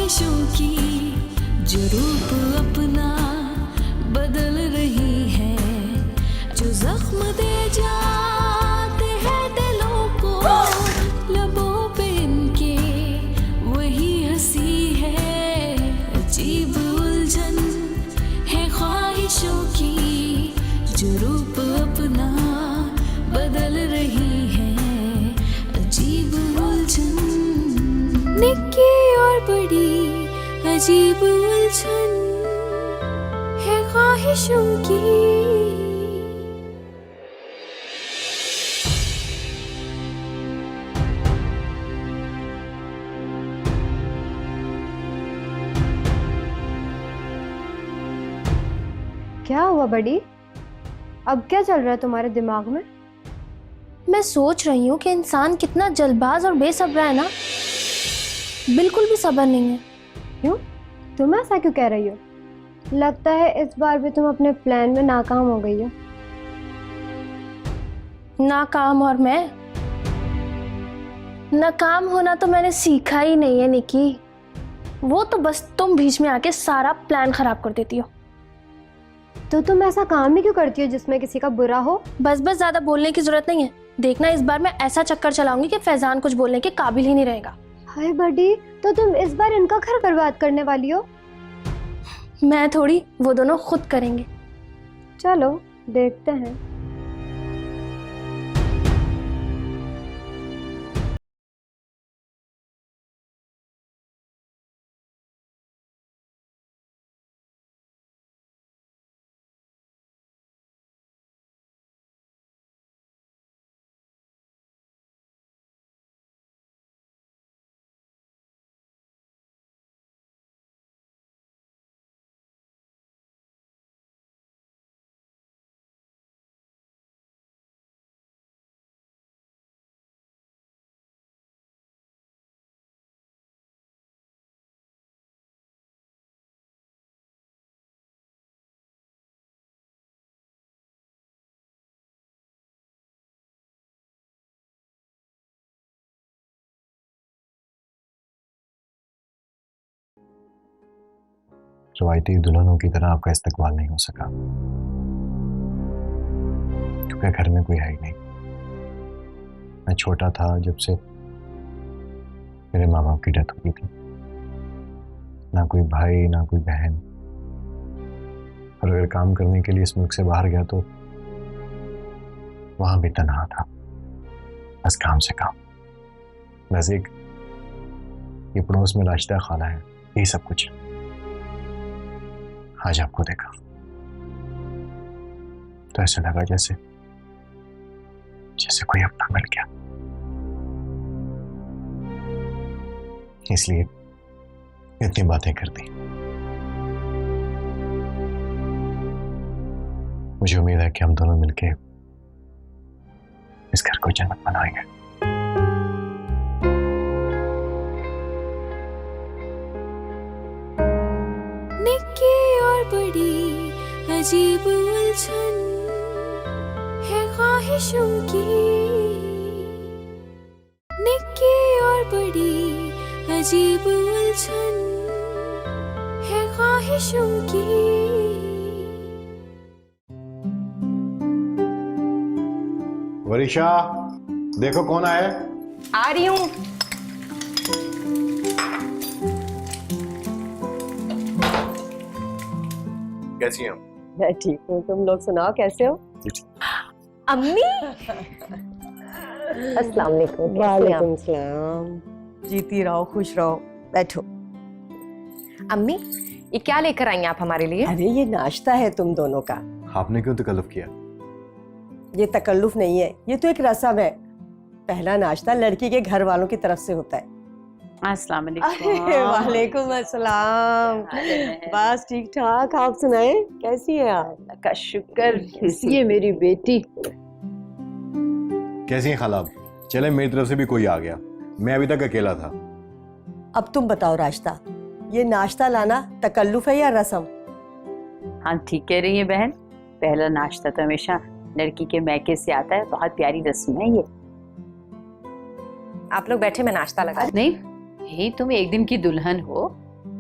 ख्वाहिशों की जो रूप अपना बदल रही है, जो जख्म दे जाते हैं दिलों को, लबों पे इनके वही हंसी है। अजीब उलझन है ख्वाहिशों की जो रूप अपना बदल रही है, अजीब उलझन। निक्की और बड़ी अजीब उलझन है ख्वाहिशों की। क्या हुआ बड़ी? अब क्या चल रहा है तुम्हारे दिमाग में? मैं सोच रही हूँ कि इंसान कितना जल्दबाज और बेसब्र है ना, बिल्कुल भी सब्र नहीं है। क्यों? तुम ऐसा क्यों कह रही हो? लगता है इस बार भी तुम अपने प्लान में नाकाम हो गई हो। नाकाम? और मैं नाकाम होना तो मैंने सीखा ही नहीं है निकी। वो तो बस तुम बीच में आके सारा प्लान खराब कर देती हो। तो तुम ऐसा काम ही क्यों करती हो जिसमें किसी का बुरा हो? बस ज्यादा बोलने की जरूरत नहीं है। देखना इस बार मैं ऐसा चक्कर चलाऊंगी कि फैजान कुछ बोलने के काबिल ही नहीं रहेगा। हाय बड़ी, तो तुम इस बार इनका घर बर्बाद करने वाली हो? मैं थोड़ी, वो दोनों खुद करेंगे। चलो देखते हैं। रवायती दुल्हनों की तरह आपका इस्तकबाल नहीं हो सका, क्योंकि घर में कोई है ही नहीं। मैं छोटा था जब से मेरे माँ बाप की डेथ हो गई थी। ना कोई भाई ना कोई बहन, और अगर काम करने के लिए इस मुल्क से बाहर गया तो वहां भी तन्हा था, बस काम से काम। बस एक ये पड़ोस में राशिदा खाला है, यही सब कुछ। आज आपको देखा तो ऐसा लगा जैसे कोई अपना मिल गया। इसलिए इतनी बातें कर दी। मुझे उम्मीद है कि हम दोनों मिलके इस घर को जन्नत बनाएंगे। निक्की और बड़ी अजीब उलझन है ख्वाहिशों की। निक्की और बड़ी अजीब उलझन है ख्वाहिशों की। वरीशा, देखो कौन आया। आ रही हूँ। कैसी हैं? मैं ठीक हूँ, तुम लोग सुनाओ कैसे हो? अम्मी अस्सलाम वालेकुम। वालेकुम सलाम। जीती रहो, खुश रहो। बैठो। अम्मी, ये क्या लेकर आई हैं आप हमारे लिए? अरे ये नाश्ता है तुम दोनों का। आपने क्यों तकल्लुफ किया? ये तकल्लुफ नहीं है, ये तो एक रस्म है। पहला नाश्ता लड़की के घर वालों की तरफ से होता है। अस्सलाम वालेकुम। वालेकुम अस्सलाम। बस ठीक ठाक, आप सुनाए कैसी है आप? अल्लाह का शुक्र। कैसी है मेरी बेटी? कैसी हैं खाला? चले, मेरी तरफ से भी कोई आ गया, मैं अभी तक अकेला था। अब तुम बताओ राशिदा, ये नाश्ता लाना तकल्लुफ है या रस्म? हाँ ठीक कह रही है बहन, पहला नाश्ता तो हमेशा लड़की के मैके से आता है, बहुत प्यारी रस्म है ये। आप लोग बैठे, मैं नाश्ता लगा। नहीं, यही तुम एक दिन की दुल्हन हो,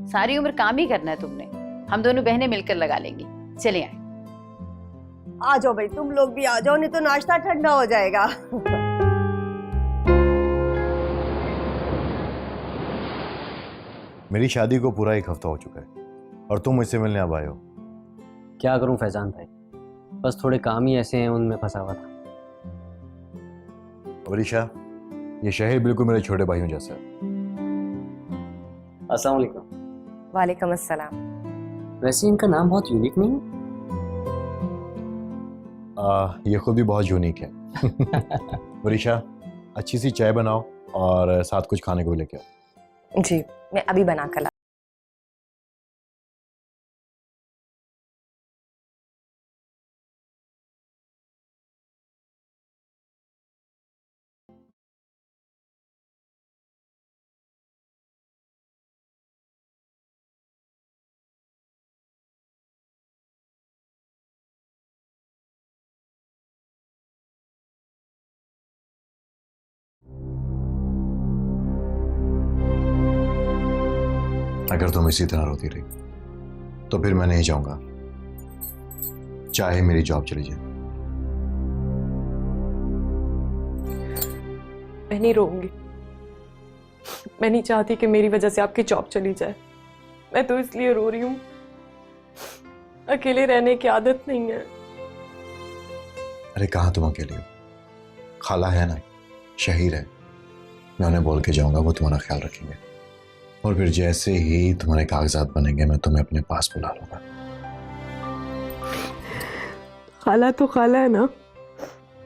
सारी उम्र काम ही करना है तुमने। हम दोनों बहनें मिलकर लगा लेंगी। चले आए। आ जाओ भाई, तुम लोग भी आ जाओ, नहीं तो नाश्ता ठंडा हो जाएगा। मेरी शादी को पूरा 1 हफ्ता हो चुका है और तुम मुझसे मिलने अब आए हो। क्या करूं फैजान भाई, बस थोड़े काम ही ऐसे हैं, उनमें फंसा हुआ था। वरीशा, ये शहर बिल्कुल मेरे छोटे भाइयों जैसा है। अस्सलाम वालेकुम। वालेकुम अस्सलाम। वैसे इनका नाम बहुत यूनिक नहीं है? ये खुद भी बहुत यूनिक है। वरीशा, अच्छी सी चाय बनाओ और साथ कुछ खाने को भी लेके आओ। जी, मैं अभी बना कर ला। अगर तुम इसी तरह रोती रही तो फिर मैं नहीं चाहूंगा चाहे मेरी जॉब चली जाए। मैं नहीं रोऊंगी। मैं नहीं चाहती कि मेरी वजह से आपकी जॉब चली जाए। मैं तो इसलिए रो रही हूँ, अकेले रहने की आदत नहीं है। अरे कहाँ तुम अकेले हो, खाला है ना, शहीर है। मैं उन्हें बोल के जाऊंगा, वो तुम्हारा ख्याल रखेंगे और फिर जैसे ही तुम्हारे कागजात बनेंगे मैं तुम्हें अपने पास बुला लूंगा। खाला तो खाला है ना,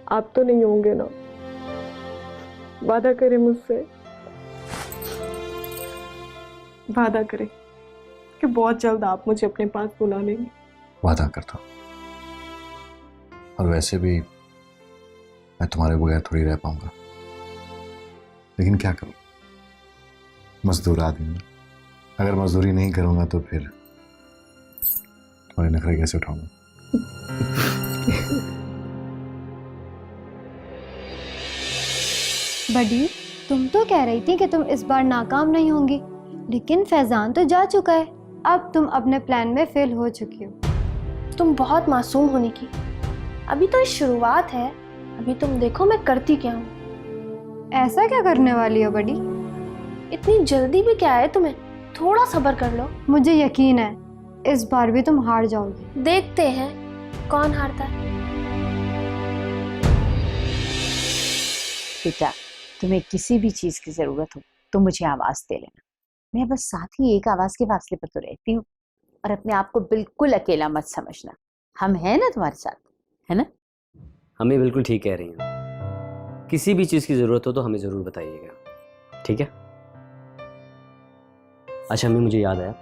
आप तो नहीं होंगे ना। वादा करें मुझसे, वादा करें कि बहुत जल्द आप मुझे अपने पास बुला लेंगे। वादा करता हूँ। और वैसे भी मैं तुम्हारे बगैर थोड़ी रह पाऊंगा, लेकिन क्या करूं, मजदूर आदमी हूं। अगर मजदूरी नहीं करूंगा तो फिर तुम्हारे नखरे कैसे उठाऊंगा। बड़ी, तुम तो कह रही थी कि तुम इस बार नाकाम नहीं होंगी, लेकिन फैजान तो जा चुका है। अब तुम अपने प्लान में फेल हो चुकी हो। तुम बहुत मासूम होने की, अभी तो शुरुआत है। अभी तुम देखो मैं करती क्या हूँ। ऐसा क्या करने वाली हो बड़ी? इतनी जल्दी भी क्या है तुम्हें, थोड़ा सब्र कर लो। मुझे यकीन है इस बार भी तुम हार जाओगी। देखते हैं कौन हारता है। बेटा, तुम्हें किसी भी चीज की जरूरत हो तो मुझे आवाज दे लेना। मैं बस साथ ही एक आवाज के फासले पर तो रहती हूँ। और अपने आप को बिल्कुल अकेला मत समझना, हम हैं ना तुम्हारे साथ, है ना? हमें बिल्कुल ठीक कह रही हैं। किसी भी चीज़ की ज़रूरत हो तो हमें ज़रूर बताइएगा, ठीक है? अच्छा अम्मी, मुझे याद आया,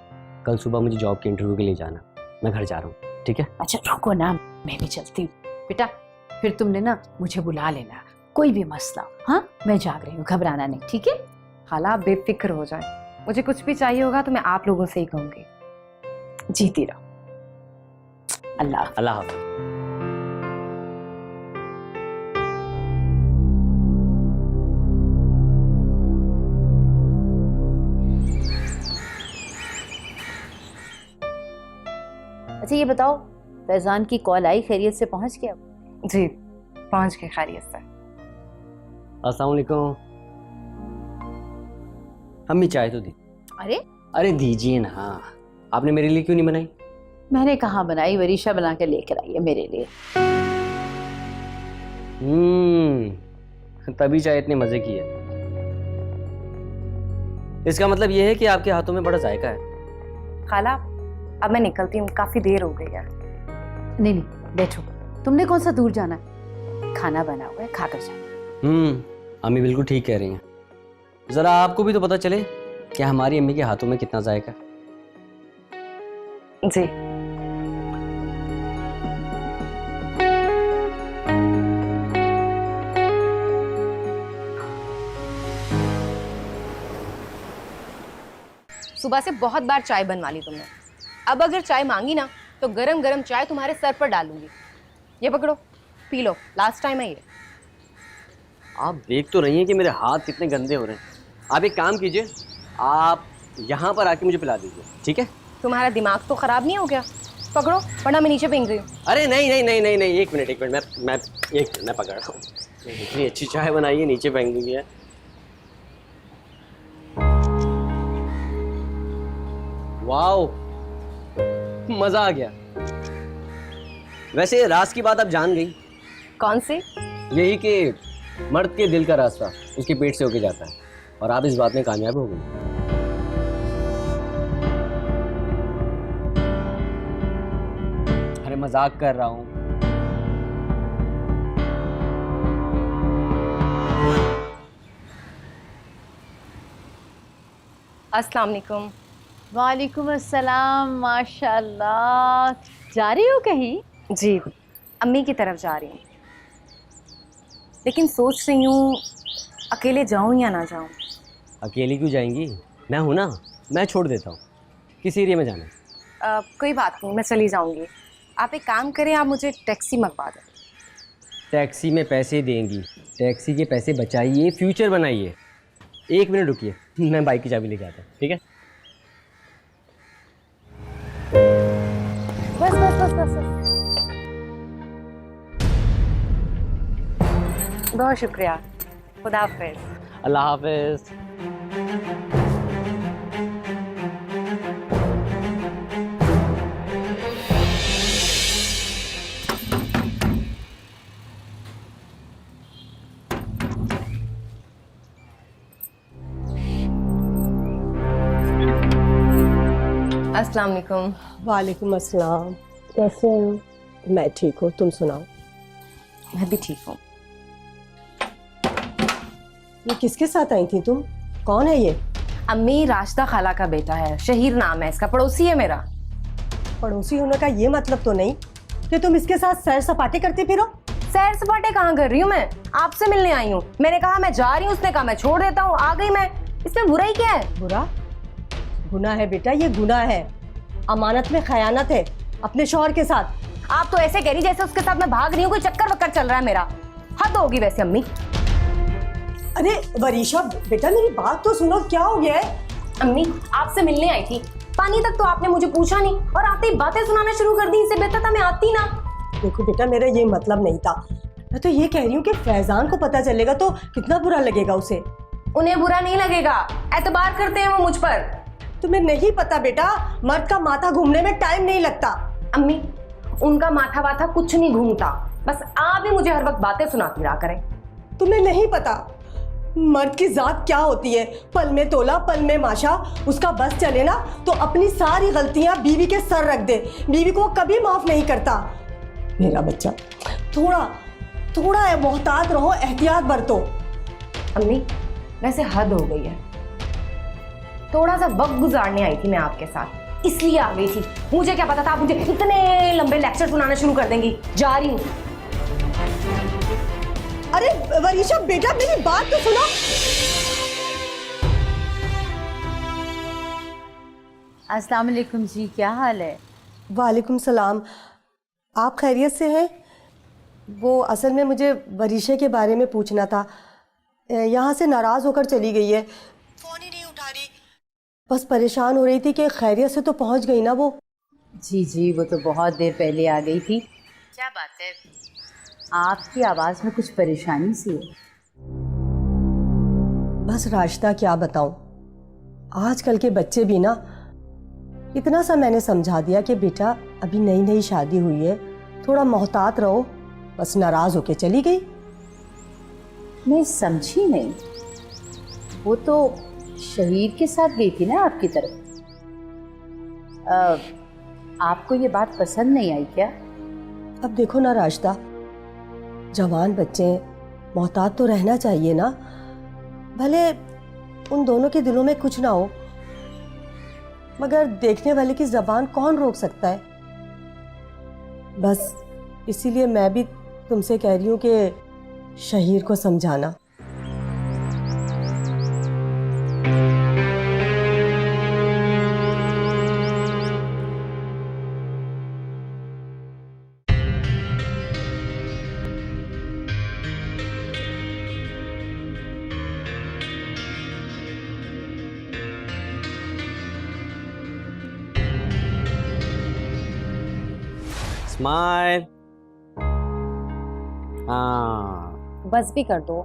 कल सुबह मुझे जॉब के इंटरव्यू के लिए जाना, मैं घर जा रहा हूँ, ठीक है? अच्छा रुको ना, मैं भी चलती हूँ। बेटा फिर तुमने ना मुझे बुला लेना, कोई भी मसला हो। हाँ, मैं जाग रही हूँ, घबराना नहीं, ठीक है? खाला आप बेफिक्र हो जाए, मुझे कुछ भी चाहिए होगा तो मैं आप लोगों से ही कहूंगी। जीती रहो। अल्लाह अल्लाह हाफ़िज़। अच्छा ये बताओ, फैजान की कॉल आई, खैरियत से पहुंच गया? जी, पहुंच गए खैरियत से। अस्सलाम वालेकुम। अम्मी चाय तो दी। अरे दीजिए ना, आपने मेरे लिए क्यों नहीं बनाई? मैंने कहाँ बनाई, वरीशा बना के लेकर आई है मेरे लिए। तभी चाय इतने मजे की है। इसका मतलब यह है कि आपके हाथों में बड़ा जायका है। खाला अब मैं निकलती हूँ, काफी देर हो गई है। नहीं नहीं, बैठो, तुमने कौन सा दूर जाना है, खाना बना हुआ है, खाकर जाना। अम्मी बिल्कुल ठीक कह रही हैं। जरा आपको भी तो पता चले कि हमारी अम्मी के हाथों में कितना जायका। जी सुबह से बहुत बार चाय बनवा ली तुमने। अब अगर चाय मांगी ना तो गरम गरम चाय तुम्हारे सर पर डालूंगी। ये पकड़ो, पी लो, लास्ट टाइम है ये। आप देख तो रही हैं कि मेरे हाथ कितने गंदे हो रहे हैं। आप एक काम कीजिए, आप यहाँ पर आके मुझे पिला दीजिए, ठीक है? तुम्हारा दिमाग तो खराब नहीं हो गया? पकड़ो वरना मैं नीचे फेंक रही हूँ। अरे नहीं नहीं नहीं नहीं नहीं, एक मिनट मैं पकड़ रहा हूँ। इतनी अच्छी चाय बनाई है, नीचे फेंक दूंगी है। वाओ, मजा आ गया। वैसे राज की बात आप जान गई? कौन सी? यही कि मर्द के दिल का रास्ता उसके पेट से होके जाता है, और आप इस बात में कामयाब हो गई। अरे मजाक कर रहा हूँ। अस्सलाम वालेकुम। वालेकुम अस्सलाम। माशाल्लाह, जा रही हो कहीं? जी, अम्मी की तरफ जा रही हूँ, लेकिन सोच रही हूँ अकेले जाऊँ या ना जाऊँ। अकेली क्यों जाएंगी? मैं हूं ना, मैं छोड़ देता हूँ। किस एरिया में जाना है? कोई बात नहीं, मैं चली जाऊँगी। आप एक काम करें, आप मुझे टैक्सी मंगवा दें। टैक्सी में पैसे देंगी? टैक्सी के पैसे बचाइए, फ्यूचर बनाइए। एक मिनट रुकिए, मैं बाइक की चाबी लेके आता हूँ, ठीक है? बस बस बस बस, बस। बहुत शुक्रिया। खुदा हाफिज़। अल्लाह हाफिज़। अस्सलाम वालेकुम। वालेकुम अस्सलाम। कैसे हो? मैं ठीक हूँ, तुम सुनाओ। मैं भी ठीक हूँ। ये किसके साथ आई थी तुम? कौन है ये? अम्मी, राशिदा खाला का बेटा है, शहीर नाम है इसका, पड़ोसी है मेरा। पड़ोसी होने का ये मतलब तो नहीं कि तुम इसके साथ सैर सपाटे करती फिरो? सैर सपाटे कहाँ कर रही हूँ मैं? आपसे मिलने आई हूँ। मैंने कहा मैं जा रही हूँ, उसने कहा मैं छोड़ देता हूँ, आ गई मैं। इसमें बुराई क्या है? बुरा? गुनाह है बेटा, ये गुनाह है। अमानत में खयानत है अपने शौहर के साथ। आप तो ऐसे कह रही जैसे उसके साथ मैं भाग रही हूँ, कोई चक्कर वक्कर चल रहा है मेरा। हद होगी वैसे अम्मी। अरे वरीशा बेटा, मेरी बात तो सुनो, क्या हो गया है? अम्मी, आपसे मिलने आई थी, पानी तक तो आपने मुझे पूछा नहीं और आते ही बातें सुनाना शुरू कर दी। इससे बेहतर था मैं आती ना। देखो बेटा, मेरा ये मतलब नहीं था। मैं तो ये कह रही हूँ कि फैजान को पता चलेगा तो कितना बुरा लगेगा उसे। उन्हें बुरा नहीं लगेगा, एतबार करते हैं वो मुझ पर। तुम्हें नहीं पता बेटा, मर्द का माथा घूमने में टाइम नहीं लगता। अम्मी, उनका माथा वाथा कुछ नहीं घूमता, बस आप ही मुझे हर वक्त बातें सुनाती रहा करें। तुम्हें नहीं पता मर्द की जात क्या होती है? पल में तोला पल में माशा। उसका बस चले ना तो अपनी सारी गलतियां बीवी के सर रख दे। बीवी को कभी माफ नहीं करता। मेरा बच्चा, थोड़ा मोहतात रहो, एहतियात बरतो। अम्मी, वैसे हद हो गई है। थोड़ा सा वक्त गुजारने आई थी मैं आपके साथ, इसलिए आ गई थी। मुझे क्या पता था आप मुझे इतने लंबे लेक्चर सुनाना शुरू कर देंगी। जा रही हूँ। अरे वरीशा बेटा, मेरी बात तो सुनो। अस्सलाम वालेकुम जी, क्या हाल है? वालेकुम सलाम। आप खैरियत से हैं? वो असल में मुझे वरीशा के बारे में पूछना था। यहाँ से नाराज़ होकर चली गई है, फ़ोन ही नहीं उठा रही। बस परेशान हो रही थी कि खैरियत से तो पहुँच गई ना वो। जी जी, वो तो बहुत देर पहले आ गई थी। क्या बात है, आपकी आवाज़ में कुछ परेशानी सी है। बस राशिदा, क्या बताऊं, आजकल के बच्चे भी ना, इतना सा मैंने समझा दिया कि बेटा अभी नई नई शादी हुई है, थोड़ा मोहतात रहो, बस नाराज होके चली गई। मैं समझी नहीं, वो तो शहीद के साथ गई थी ना आपकी तरफ। आपको ये बात पसंद नहीं आई क्या? अब देखो ना राशिदा, जवान बच्चे हैं, मोहतात तो रहना चाहिए ना। भले उन दोनों के दिलों में कुछ ना हो, मगर देखने वाले की ज़बान कौन रोक सकता है? बस इसीलिए मैं भी तुमसे कह रही हूँ कि शहीर को समझाना। स्माइल। हाँ, बस भी कर दो,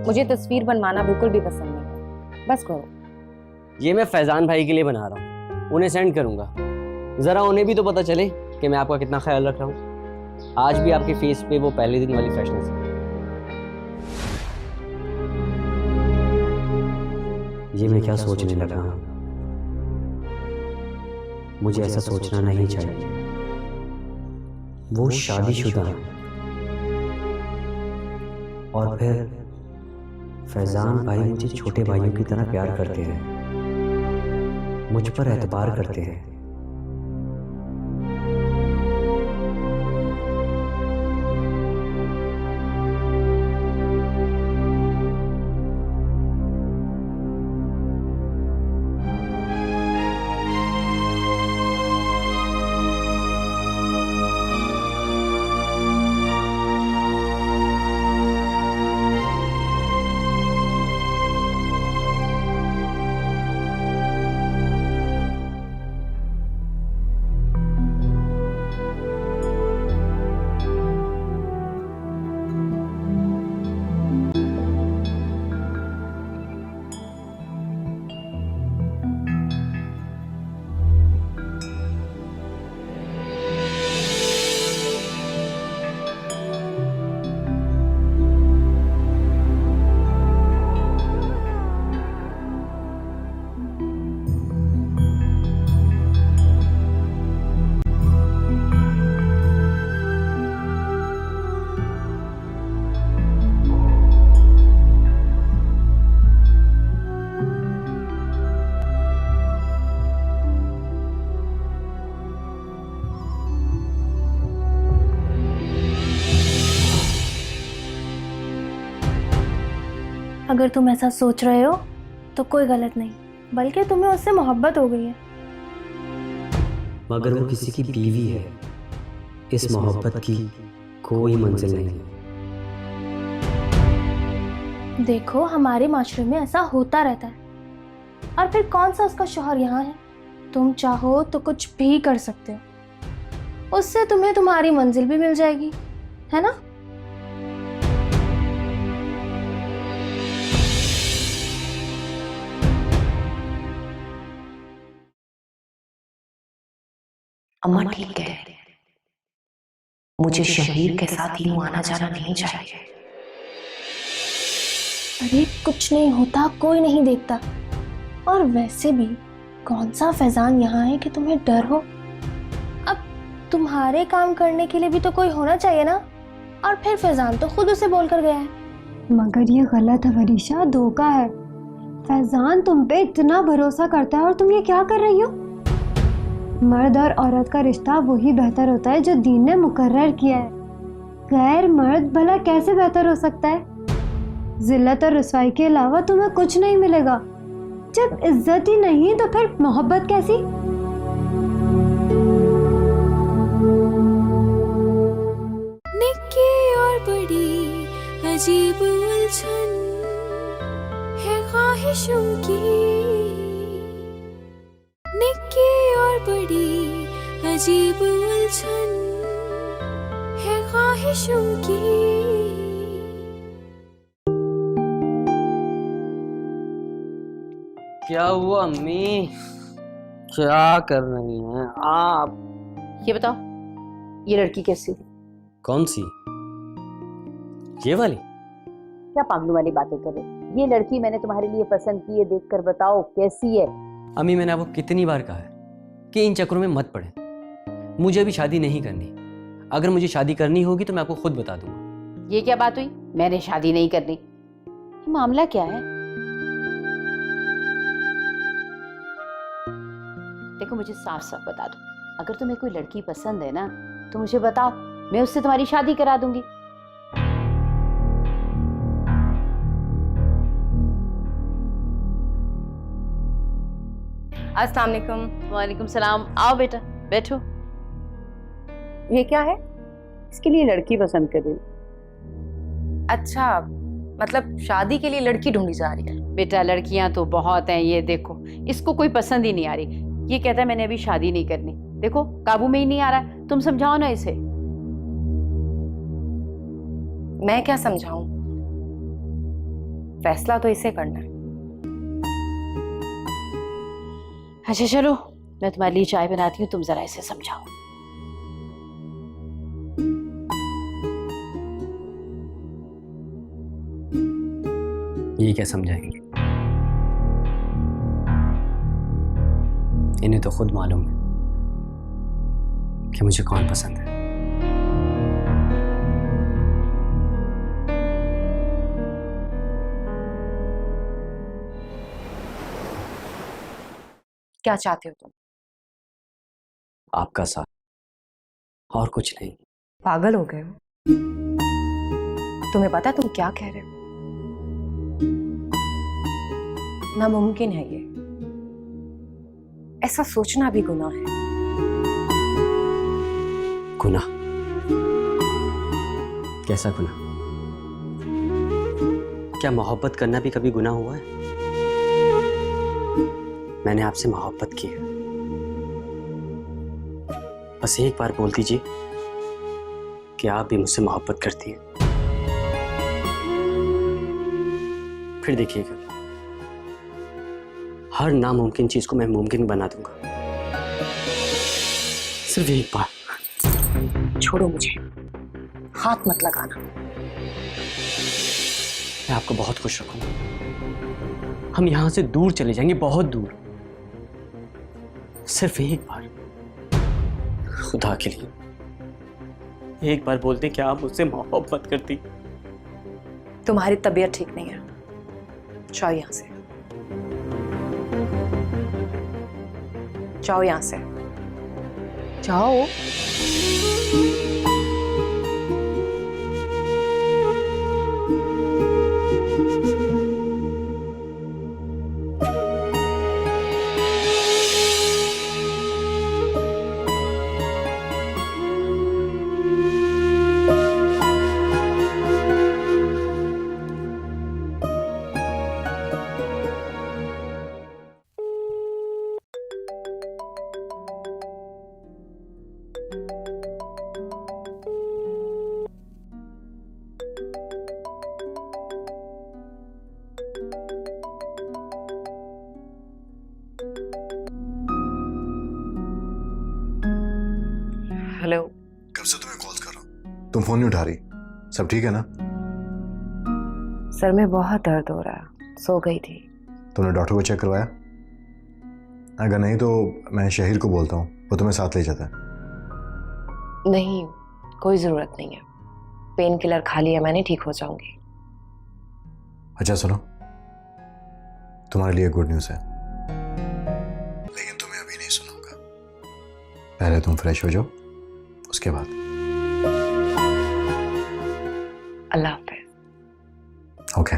मुझे तस्वीर बनवाना बिल्कुल भी पसंद नहीं, बस करो। ये मैं फैजान भाई के लिए बना रहा हूँ, उन्हें सेंड करूँगा। ज़रा उन्हें भी तो पता चले कि मैं आपका कितना ख्याल रख रहा हूँ। आज भी आपके फेस पे वो पहले दिन वाली फ्रेशनेस है। ये मैं क्या सोचने लगा हूँ, मुझे ऐसा सोचना नहीं चाहिए। वो शादीशुदा है और फिर फैजान भाई मुझे छोटे भाइयों की तरह प्यार करते हैं, मुझ पर एतबार करते हैं। अगर तुम ऐसा सोच रहे हो तो कोई गलत नहीं, बल्कि तुम्हें उससे मोहब्बत हो गई है। मगर वो किसी की बीवी है, इस मोहब्बत की कोई मंजिल नहीं। देखो, हमारे माशरे में ऐसा होता रहता है, और फिर कौन सा उसका शौहर यहाँ है। तुम चाहो तो कुछ भी कर सकते हो, उससे तुम्हें तुम्हारी मंजिल भी मिल जाएगी, है ना? अम्मा ठीक है, मुझे शहीर के साथ यूं आना जाना नहीं चाहिए। अरे कुछ नहीं होता, कोई नहीं देखता। और वैसे भी कौन सा फैजान यहाँ है कि तुम्हें डर हो। अब तुम्हारे काम करने के लिए भी तो कोई होना चाहिए ना। और फिर फैजान तो खुद उसे बोल कर गया है। मगर ये गलत है वरीशा, धोखा है। फैजान तुम पे इतना भरोसा करता है और तुम ये क्या कर रही हो। मर्द और औरत का रिश्ता वही बेहतर होता है जो दीन ने मुकर्रर किया है। गैर मर्द भला कैसे बेहतर हो सकता है। जिल्लत और रुसवाई के अलावा तुम्हें कुछ नहीं मिलेगा। जब इज्जत ही नहीं तो फिर मोहब्बत कैसी। निक्की और बड़ी अजीब उलझन है ख्वाहिशों की। निक्की और बड़ी अजीब उलझन है ख्वाहिशों की। क्या हुआ अम्मी, क्या कर रही हैं आप? ये बताओ, ये लड़की कैसी? कौन सी? ये वाली? क्या पागलों वाली बातें कर रहे हो? ये लड़की मैंने तुम्हारे लिए पसंद की है, देखकर बताओ कैसी है। अम्मी मैंने आपको कितनी बार कहा है कि इन चक्करों में मत पड़े। मुझे अभी शादी नहीं करनी। अगर मुझे शादी करनी होगी तो मैं आपको खुद बता दूंगा। ये क्या बात हुई, मैंने शादी नहीं करनी? ये मामला क्या है? देखो मुझे साफ साफ बता दो, अगर तुम्हें कोई लड़की पसंद है ना तो मुझे बताओ, मैं उससे तुम्हारी शादी करा दूंगी। अस्सलाम वालेकुम। वालेकुम सलाम। आओ बेटा बैठो। ये क्या है? इसके लिए लड़की पसंद कर रही हूँ। अच्छा, मतलब शादी के लिए लड़की ढूंढी जा रही है? बेटा लड़कियां तो बहुत हैं, ये देखो इसको कोई पसंद ही नहीं आ रही। ये कहता है मैंने अभी शादी नहीं करनी। देखो काबू में ही नहीं आ रहा है, तुम समझाओ ना इसे। मैं क्या समझाऊं? फैसला तो इसे करना है। अच्छा चलो, मैं तुम्हारे लिए चाय बनाती हूँ, तुम जरा इसे समझाओ। ये क्या समझाएंगे? इन्हें तो खुद मालूम है कि मुझे कौन पसंद है। क्या चाहते हो तुम? आपका साथ, और कुछ नहीं। पागल हो गए हो? तुम्हें पता तुम क्या कह रहे हो? नामुमकिन है ये, ऐसा सोचना भी गुनाह है। गुनाह? कैसा गुनाह? क्या मोहब्बत करना भी कभी गुनाह हुआ है? मैंने आपसे मोहब्बत की है, बस एक बार बोल दीजिए कि आप भी मुझसे मोहब्बत करती हैं। फिर देखिएगा, हर नामुमकिन चीज को मैं मुमकिन बना दूंगा। सिर्फ एक बार। छोड़ो मुझे, हाथ मत लगाना। मैं आपको बहुत खुश रखूंगा। हम यहां से दूर चले जाएंगे, बहुत दूर। सिर्फ एक बार, खुदा के लिए एक बार बोलते कि आप मुझसे मोहब्बत करती। तुम्हारी तबीयत ठीक नहीं है, जाओ यहां से, जाओ यहां से, जाओ। हेलो। कब से तुम्हें कॉल कर रहा हूँ, तुम फोन नहीं उठा रही। सब ठीक है ना? सर में बहुत दर्द हो रहा है, सो गई थी। तुमने डॉक्टर को चेक करवाया? अगर नहीं तो मैं शहीर को बोलता हूँ, वो तुम्हें साथ ले जाता है। नहीं, कोई जरूरत नहीं है, पेन किलर खा लिया मैंने, ठीक हो जाऊंगी। अच्छा सुनो, तुम्हारे लिए गुड न्यूज़ है, लेकिन तुम्हें अभी नहीं सुनाऊंगा। पहले तुम फ्रेश हो जाओ, उसके बाद। अल्लाह हाफ़िज़। ओके।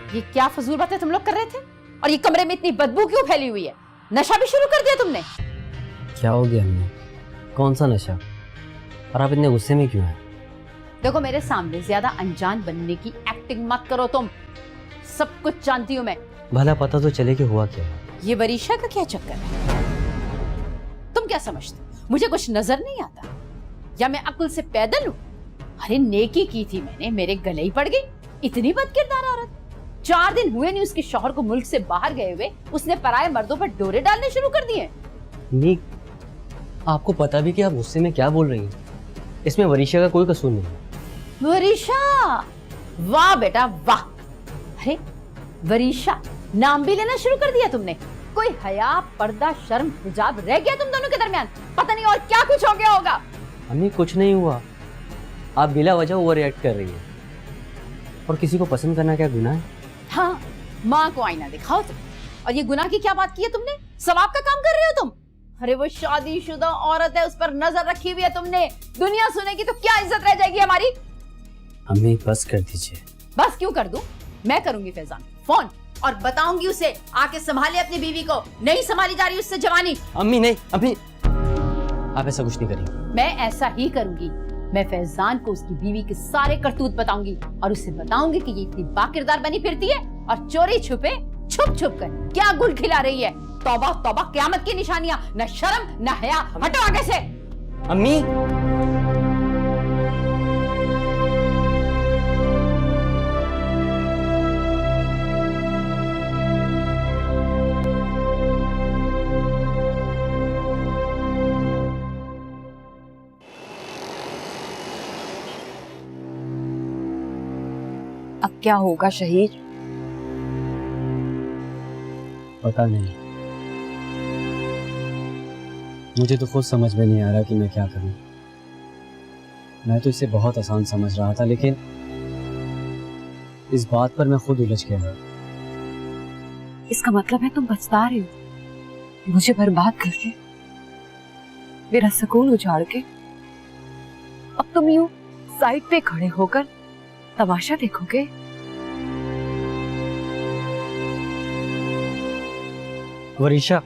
ये क्या फजूल बातें तुम लोग कर रहे थे? और ये कमरे में इतनी बदबू क्यों फैली हुई है? नशा भी शुरू कर दिया तुमने? क्या हो गया अम्मी? कौन सा नशा? और आप इतने गुस्से में क्यों हैं? देखो, मेरे सामने ज्यादा अनजान बनने की एक्टिंग मत करो तुम। सब कुछ जानती हूँ मैं। भला पता तो चले कि हुआ क्या है। ये वरीशा का क्या चक्कर है? तुम क्या समझते हो मुझे कुछ नजर नहीं आता, या मैं अक्ल से पैदल हूँ? अरे नेकी की थी मैंने, मेरे गले ही पड़ गई। इतनी बदकिरदार औरत। 4 दिन हुए नहीं उसके शौहर को मुल्क से बाहर गए हुए, उसने पराये मर्दों पर डोरे डालने शुरू कर दिए। नहीं, आपको पता भी कि आप गुस्से में क्या बोल रही हैं। इसमें वरीशा का कोई कसूर नहीं। वरीशा? वाह बेटा वाह। अरे वरीशा नाम भी लेना शुरू कर दिया तुमने। कोई हया, पर्दा, शर्म, हिजाब रह गया तुम दोनों के दरमियान? पता नहीं और क्या कुछ हो गया होगा। अम्मी कुछ नहीं हुआ, आप बिला वजह ओवर रिएक्ट कर रही हैं। और किसी को पसंद करना क्या गुनाह है? हाँ, माँ को आईना दिखाओ तुम। और ये गुनाह की क्या बात की है तुमने? सवाब का काम कर रहे हो तुम। अरे वो शादीशुदा औरत है, उस पर नजर रखी हुई है तुमने। दुनिया सुनेगी तो क्या इज्जत रह जाएगी हमारी? अम्मी बस कर दीजिए। बस क्यों कर दूं? मैं करूंगी फैजान फोन और बताऊंगी उसे आके संभाले अपनी बीवी को। नहीं संभाली जा रही उससे जवानी। अम्मी नहीं, अम्मी आप ऐसा कुछ नहीं करेंगी। मैं ऐसा ही करूंगी। मैं फैजान को उसकी बीवी के सारे करतूत बताऊंगी और उसे बताऊंगी कि ये इतनी बाकिरदार बनी फिरती है और चोरी छुपे छुप छुप कर क्या गुल खिला रही है। तौबा तौबा, क्यामत की निशानियां, न शर्म न हया। हटो आगे से। अम्मी अब क्या होगा शहीद? पता नहीं, मुझे तो खुद समझ में नहीं आ रहा कि मैं क्या करूं। मैं तो इसे बहुत आसान समझ रहा था, लेकिन इस बात पर मैं खुद उलझ गया। इसका मतलब है तुम पछता रहे हो मुझे बर्बाद करके, मेरा सुकून उजाड़ के। अब तुम यूं साइड पे खड़े होकर तमाशा देखोगे? वरीशा,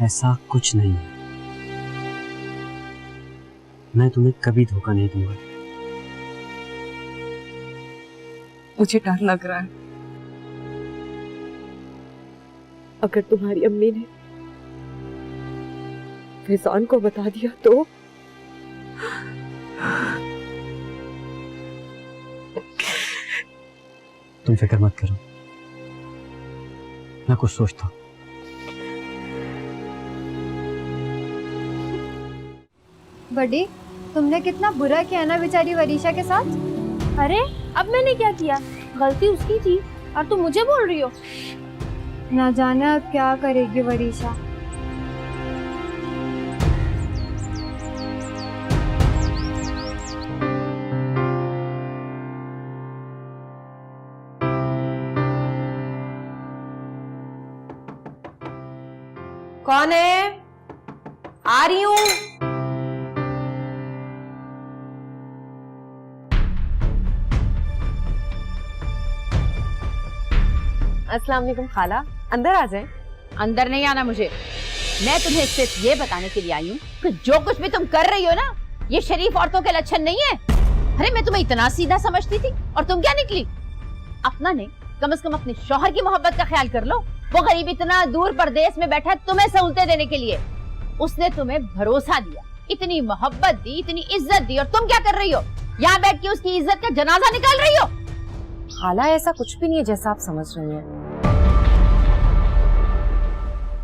ऐसा कुछ नहीं है। मैं तुम्हें कभी धोखा नहीं दूंगा। मुझे डर लग रहा है, अगर तुम्हारी अम्मी ने फैजान को बता दिया तो? तुम फिक्र मत करो, मैं कुछ सोचता हूँ। बड़ी, तुमने कितना बुरा किया ना बेचारी वरीशा के साथ। अरे अब मैंने क्या किया? गलती उसकी थी और तुम मुझे बोल रही हो? ना जाने अब क्या करेगी वरीशा। कौन है? आ रही हूं। अस्सलाम वालेकुम खाला, अंदर आ जाए। अंदर नहीं आना मुझे। मैं तुम्हें सिर्फ ये बताने के लिए आई हूँ कि जो कुछ भी तुम कर रही हो ना, ये शरीफ औरतों के लक्षण नहीं है। अरे मैं तुम्हें इतना सीधा समझती थी और तुम क्या निकली? अपना नहीं, कम से कम अपने शौहर की मोहब्बत का ख्याल कर लो। वो गरीब इतना दूर परदेश में बैठा है तुम्हें सहूलतें देने के लिए। उसने तुम्हें भरोसा दिया, इतनी मोहब्बत दी, इतनी इज्जत दी, और तुम क्या कर रही हो? यहाँ बैठ के उसकी इज्जत का जनाजा निकाल रही हो। खाला ऐसा कुछ भी नहीं है जैसा आप समझ रही हैं।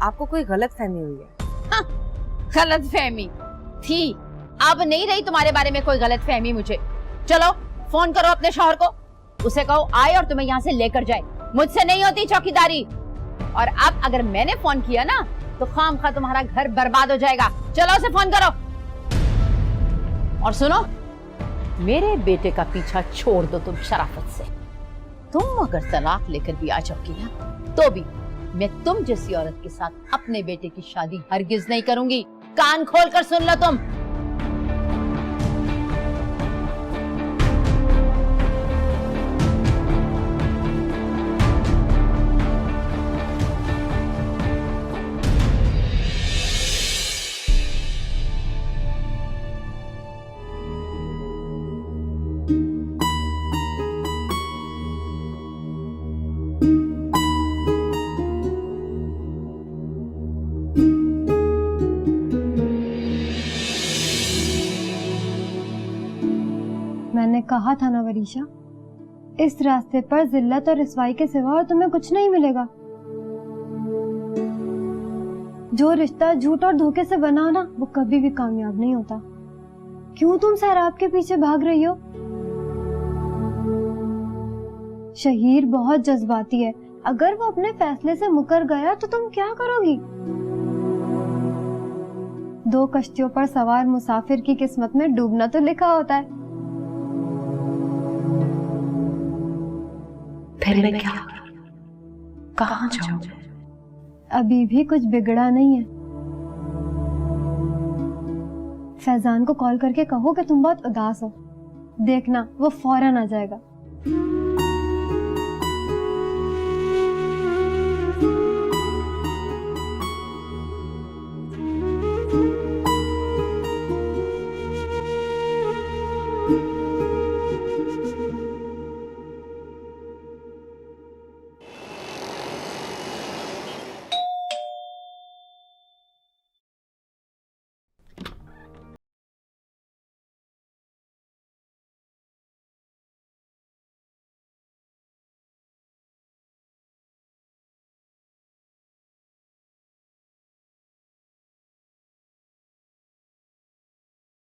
आपको कोई गलत फहमी हुई है। गलत फहमी थी, अब नहीं रही तुम्हारे बारे में कोई गलत फहमी मुझे। चलो फोन करो अपने शौहर को, उसे कहो आए और तुम्हें यहाँ से लेकर जाए। मुझसे नहीं होती चौकीदारी। और अब अगर मैंने फोन किया ना तो खामखा तुम्हारा घर बर्बाद हो जाएगा। चलो उसे फोन करो। और सुनो, मेरे बेटे का पीछा छोड़ दो तुम शराफत से। तुम अगर तलाक लेकर भी आ जाओगी ना, तो भी मैं तुम जैसी औरत के साथ अपने बेटे की शादी हरगिज नहीं करूंगी। कान खोल कर सुन लो तुम। मैंने कहा था ना वरीशा, इस रास्ते पर जिल्लत और रिसवाई के सिवा और तुम्हें कुछ नहीं मिलेगा। जो रिश्ता झूठ और धोखे से बना हो ना, वो कभी भी कामयाब नहीं होता। क्यों तुम सैराब के पीछे भाग रही हो? शहीर बहुत जज्बाती है, अगर वो अपने फैसले से मुकर गया तो तुम क्या करोगी? दो कश्तियों पर सवार मुसाफिर की किस्मत में डूबना तो लिखा होता है। फिर मैं क्या कहाँ जाऊँ? अभी भी कुछ बिगड़ा नहीं है। फैजान को कॉल करके कहो कि तुम बहुत उदास हो, देखना वो फौरन आ जाएगा।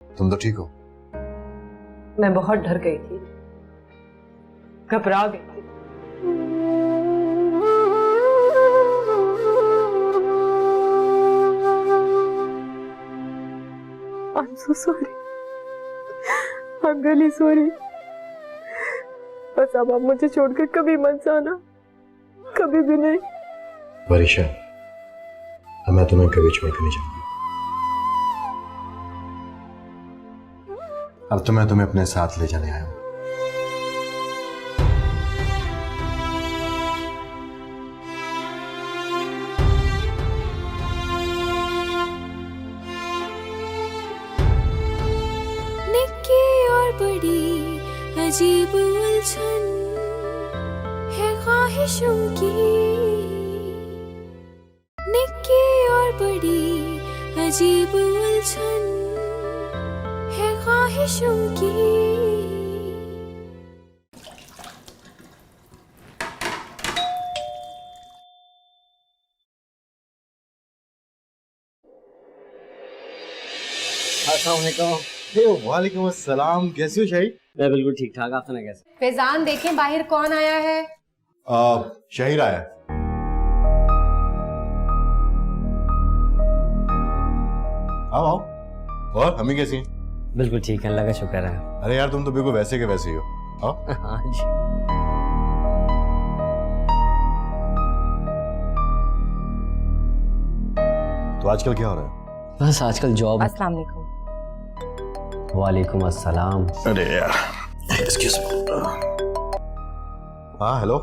तुम तो ठीक हो? मैं बहुत डर गई थी, घबरा गई थी। I'm so sorry. I'm really sorry. बस अब आप मुझे छोड़कर कभी मत जाना, कभी भी नहीं। वरीशा, मैं तुम्हें कभी छोड़कर नहीं जाऊंगा। अब तो मैं तुम्हें अपने साथ ले जाने आया हूं। निक्की और बड़ी अजीब उलझन है ख्वाहिशों की। निक्की और बड़ी अजीब उलझन है ख्वाहिशों की। वालेकुम अस्सलाम, कैसे हो शाही? मैं बिल्कुल ठीक ठाक, आप सुना कैसे? फैजान देखें बाहर कौन आया है। शाहिर आया। आओ आओ। और हमें कैसी हैं? बिल्कुल ठीक है, अल्लाह का शुक्र है। अरे यार, तुम तो बिल्कुल वैसे के वैसे ही हो। आओ। हाँ जी। तो आजकल क्या हो रहा है? बस आजकल जॉब। अस्सलाम वालेकुम। वालेकुम अस्सलाम। अरे यार, एक्सक्यूज मी। हाँ हेलो।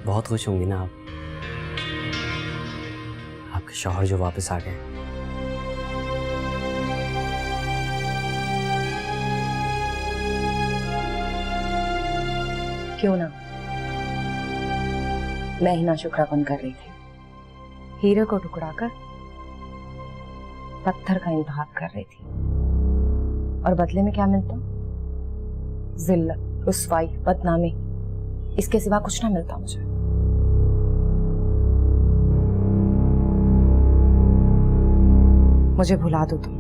बहुत खुश होंगी ना आप, आपके शौहर जो वापस आ गए। क्यों ना, मैं ही ना शुक्रापन कर रही थी। हीरे को टुकड़ाकर पत्थर का इंतखाब कर रही थी, और बदले में क्या मिलता? जिल्लत, रुसवाई, बदनामी, इसके सिवा कुछ ना मिलता मुझे। मुझे भुला दो तुम।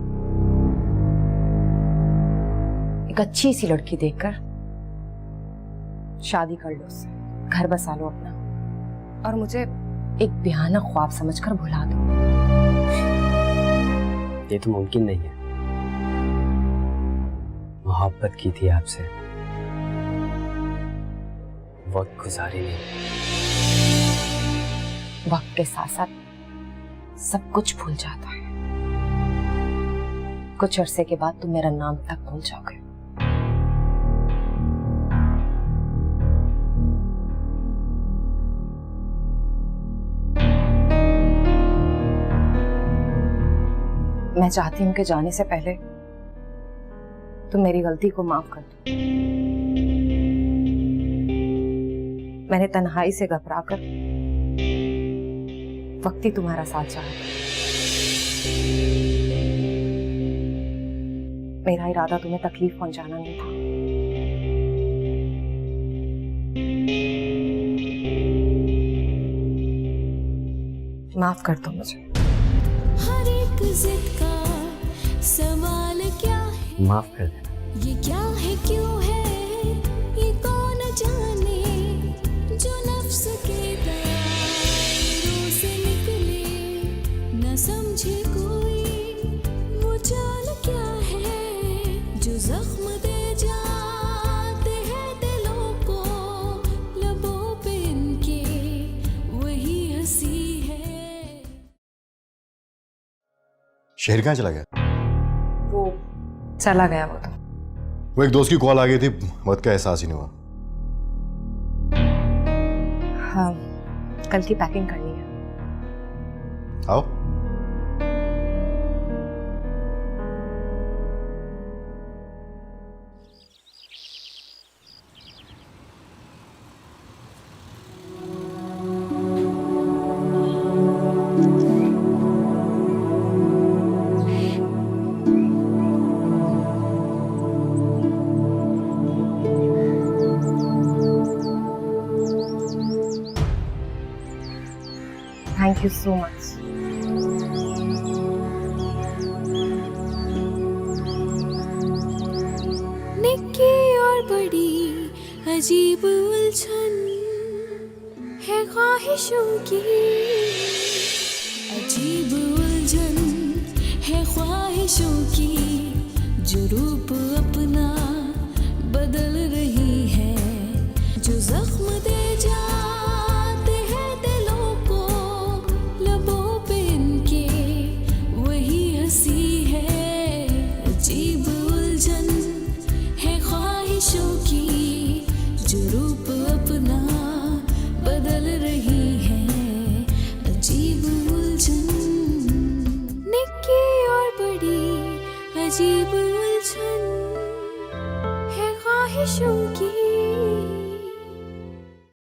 एक अच्छी सी लड़की देखकर शादी कर लो उससे, घर बसा लो अपना, और मुझे एक भयानक ख्वाब समझकर भुला दो। ये तो मुमकिन नहीं है। मोहब्बत की थी आपसे, वक्त गुजारी नहीं। वक्त के साथ साथ सब कुछ भूल जाता है। कुछ अरसे के बाद तुम मेरा नाम तक भूल जाओगे। मैं चाहती हूं कि जाने से पहले तुम मेरी गलती को माफ कर दो। मैंने तन्हाई से घबराकर वक्त ही तुम्हारा साथ चाहा। मेरा इरादा तुम्हें तकलीफ पहुंचाना नहीं था। माफ कर दो मुझे। हर एक जिद का सवाल क्या है, माफ कर देना। ये क्या है, क्यों है, ये कौन जाने, जो नफ्स के दया शहर कहाँ चला गया? वो चला गया वो तो। वो एक दोस्त की कॉल आ गई थी, वक्त का एहसास ही नहीं हुआ। हाँ, कल की पैकिंग करनी है। आओ। Thank you so much. Nikki और बड़ी अजीब उलझन है ख्वाहिशों की, अजीब उलझन है ख्वाहिशों की, जो रूप अपना बदल रही है, जो जख्म दे जाते हैं दिलों को, लबों पे इनके वही हंसी है। अजीब उलझन है ख्वाहिशों की, जो रूप अपना बदल रही है, अजीब उलझन। निक्की और बड़ी अजीब उलझन है ख्वाहिशों की।